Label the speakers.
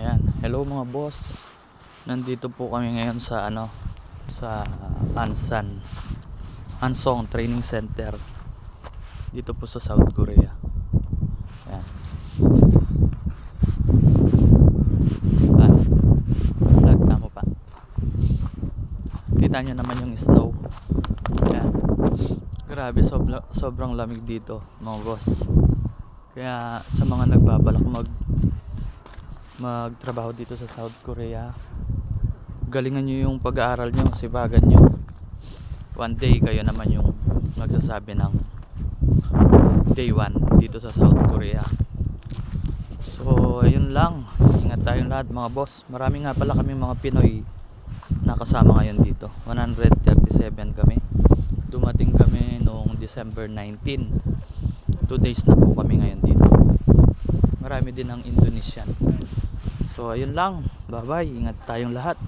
Speaker 1: Ayan, hello mga boss. Nandito po kami ngayon sa sa Ansong Training Center. Dito po sa South Korea. Ayan. Lagta mo pa. Kita nyo naman yung snow. Ayan. Grabe, sobrang lamig dito mga boss. Kaya sa mga nagbabalak magtrabaho dito sa South Korea, galingan nyo yung pag-aaral nyo, sibagan nyo. One day kayo naman yung magsasabi ng day 1 dito sa South Korea. So ayun lang, ingat tayong lahat mga boss. Marami nga pala kami mga Pinoy nakasama ngayon dito. 137 kami. Dumating kami noong December 19. 2 days na po kami ngayon dito. Marami din ang Indonesian. So ayun lang, bye bye, ingat tayong lahat.